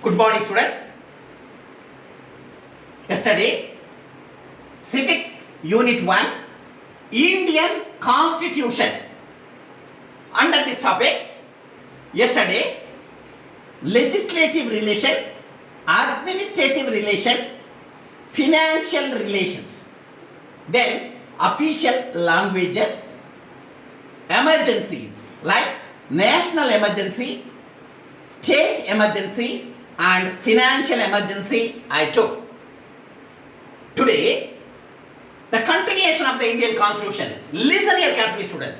Good morning, students. Yesterday, Civics Unit 1, Indian Constitution. Under this topic, yesterday, legislative relations, administrative relations, financial relations, then official languages, emergencies like national emergency, state emergency and financial emergency I took. Today, the continuation of the Indian Constitution. Listen here carefully, students.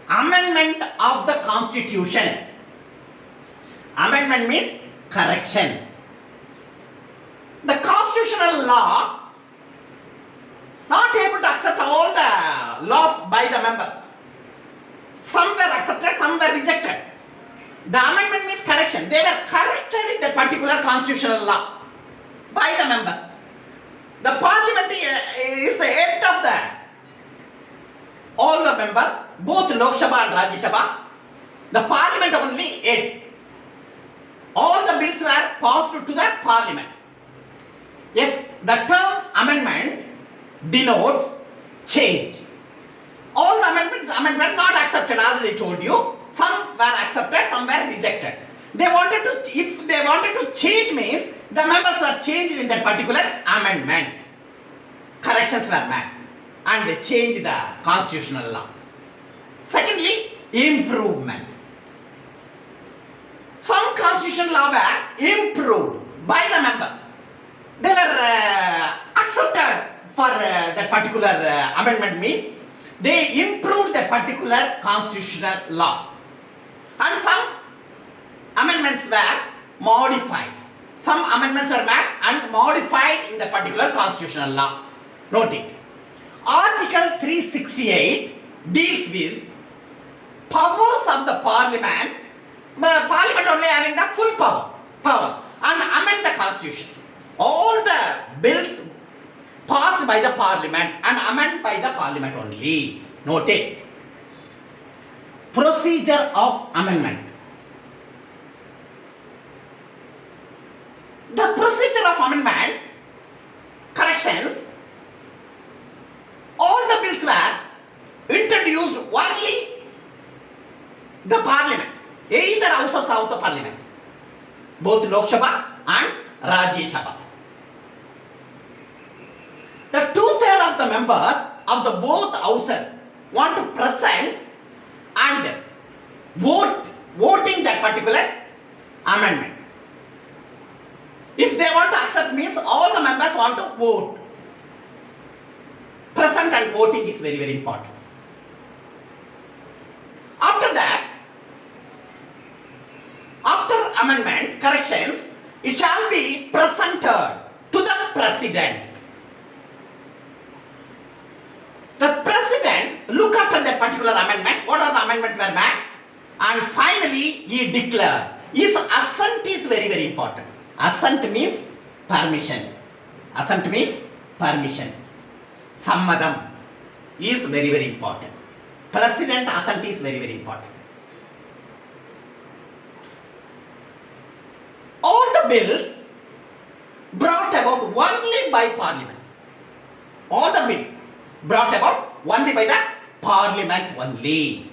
Amendment of the Constitution. Amendment means correction. The constitutional law not able to accept all the laws by the members. Some were accepted, some were rejected. The amendment means correction. They were corrected in the particular constitutional law by the members. The parliament is the head of all the members, both Lok Sabha and Rajya Sabha. The parliament only head. All the bills were passed to the parliament. Yes, the term amendment denotes change. All the amendments were not accepted, I already told you. Some were accepted, some were rejected. If they wanted to change means the members were changed in that particular amendment. Corrections were made and they changed the constitutional law. Secondly, improvement. Some constitutional law were improved by the members. They were accepted for that particular amendment means they improved the particular constitutional law. And some amendments were modified. Some amendments were made and modified in the particular constitutional law. Note it. Article 368 deals with powers of the parliament. Parliament only having the full power and amend the constitution. All the bills passed by the parliament and amended by the parliament only. Note it. Procedure of amendment. The procedure of amendment, corrections, all the bills were introduced only the parliament, either houses of the parliament, both Lok Sabha and Rajya Sabha. The 2/3 of the members of the both houses want to present and voting that particular amendment. If they want to accept means all the members want to vote. Present and voting is very, very important. After that, after amendment, corrections, it shall be presented to the president. The president look after that particular amendment, what are the amendments were made, and finally he declare. His assent is very, very important. Assent means permission. Assent means permission. Sammadam is very, very important. President assent is very, very important. All the bills brought about only by parliament. All the bills brought about only by the parliament only.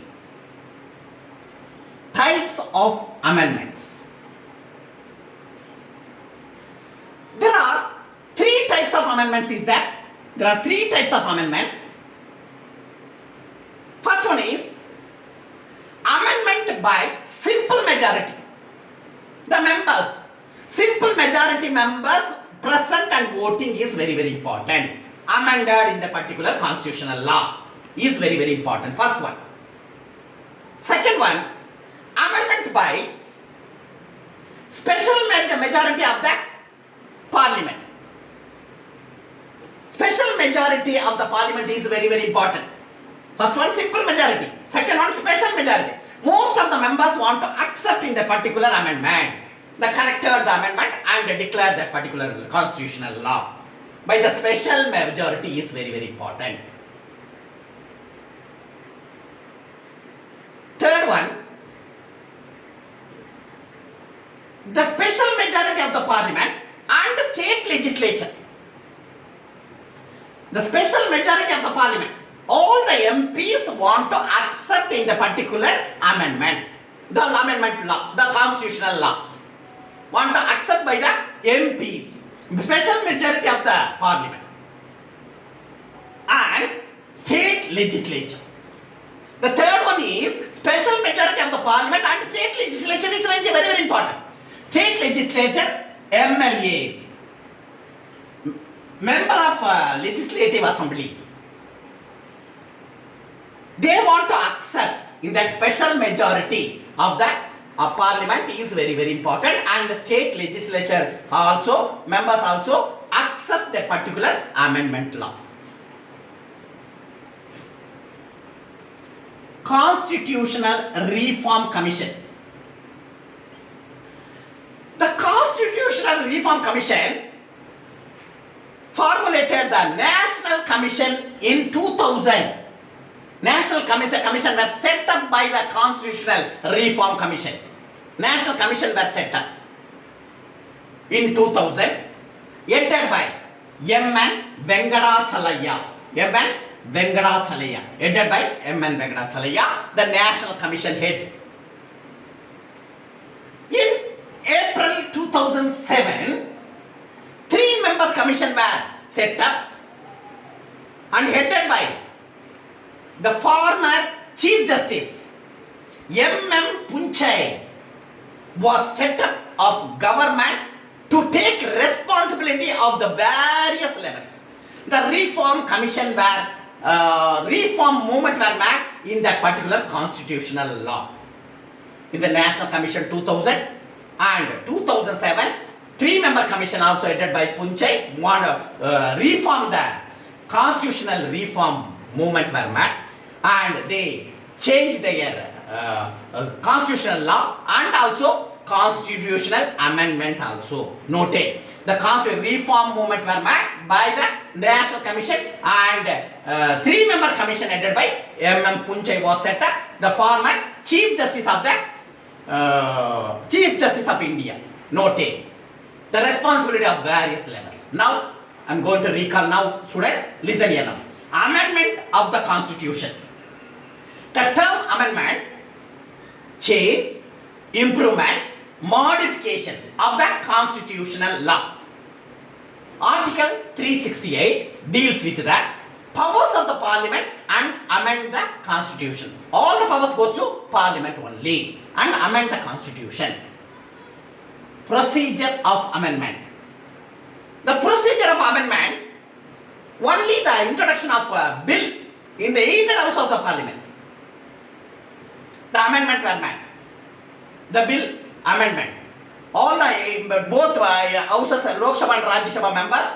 Types of amendments. There are three types of amendments is there. There are three types of amendments. First one is amendment by simple majority. The members, simple majority members present and voting is very, very important. Amended in the particular constitutional law is very, very important. First one. Second one, amendment by special majority of the parliament. Special majority of the parliament is very, very important. First one, simple majority. Second one, special majority. Most of the members want to accept in the particular amendment. They corrected the amendment and declared that particular constitutional law. By the special majority is very, very important. Third one, the special majority of the parliament and state legislature. The special majority of the parliament, all the MPs want to accept in the particular amendment, the amendment law, the constitutional law, want to accept by the MPs, special majority of the parliament and state legislature. The third one is special majority of the parliament and state legislature is very, very important. State legislature, MLAs, member of legislative assembly, they want to accept in that special majority of that parliament is very, very important, and the state legislature also, members also accept that particular amendment law. Constitutional Reform Commission. The Constitutional Reform Commission formulated the National Commission in 2000. National Commission was set up by the Constitutional Reform Commission. National Commission was set up in 2000, headed by M.N. Venkatachalaya. M.N. Venkatachalaya, headed by M.N. Venkatachalaya, the National Commission head. In April 2007, 3 members commission were set up and headed by the former Chief Justice M.M. Punchai was set up of government to take responsibility of the various levels. The reform commission were reform movement were made in that particular constitutional law. In the National Commission 2000 and 2007, 3-member commission also headed by Punchai want to reform the constitutional reform movement were made, and they changed their constitutional law and also constitutional amendment also noted. The constitutional reform movement were made by the National Commission, and 3-member commission headed by M.M. Punchai was set up, the former Chief Justice of the Chief Justice of India noted the responsibility of various levels. Now I am going to recall now, students, listen here now. Amendment of the Constitution. The term amendment, change, improvement, modification of the constitutional law. Article 368 deals with the powers of the parliament and amend the constitution. All the powers goes to parliament only and amend the constitution. Procedure of amendment. The procedure of amendment, only the introduction of a bill in the either house of the parliament. The amendment were made. The bill amendment. All the both houses, Lok Sabha and Rajya Sabha members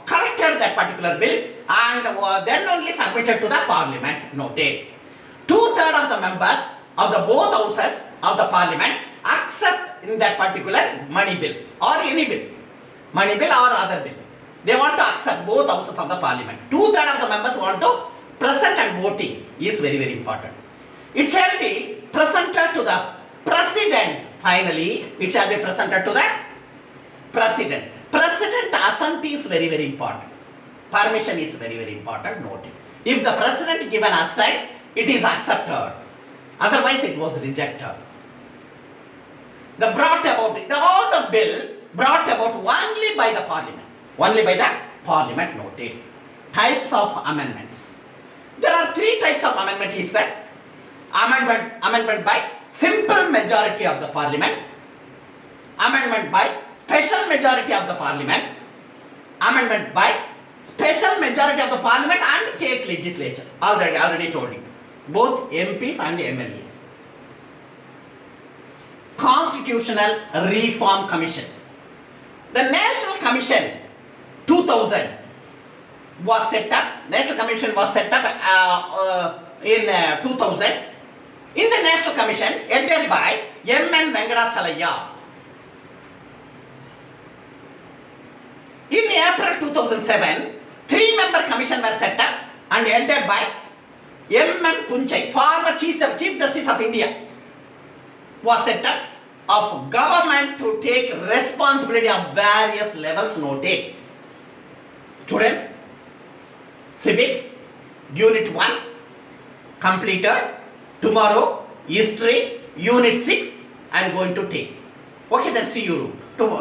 corrected that particular bill and then only submitted to the parliament. Noted. 2/3 of the members of the both houses of the parliament accept in that particular money bill or any bill, money bill or other bill. They want to accept both houses of the parliament. 2/3 of the members want to present, and voting is very, very important. It shall be presented to the president. Finally, it shall be presented to the president. President assent is very, very important. Permission is very, very important. Noted. If the president given assent, it is accepted. Otherwise, it was rejected. The brought about all the bill brought about only by the parliament. Only by the parliament. Noted. Types of amendments. There are 3 types of amendment. Is that amendment by simple majority of the parliament, amendment by special majority of the parliament, amendment by special majority of the parliament and state legislature. Already told you, both MPs and MLAs. Constitutional Reform Commission. The National Commission 2000 was set up. National Commission was set up in 2000. In the National Commission, headed by M.N. Venkatachalaya. In April 2007, 3-member commission were set up and headed by M.M. Punchai, former Chief Justice of India, was set up of government to take responsibility of various levels noted. Students, civics, unit 1 completed. Tomorrow, history, unit 6 I am going to take. Okay, then see you tomorrow.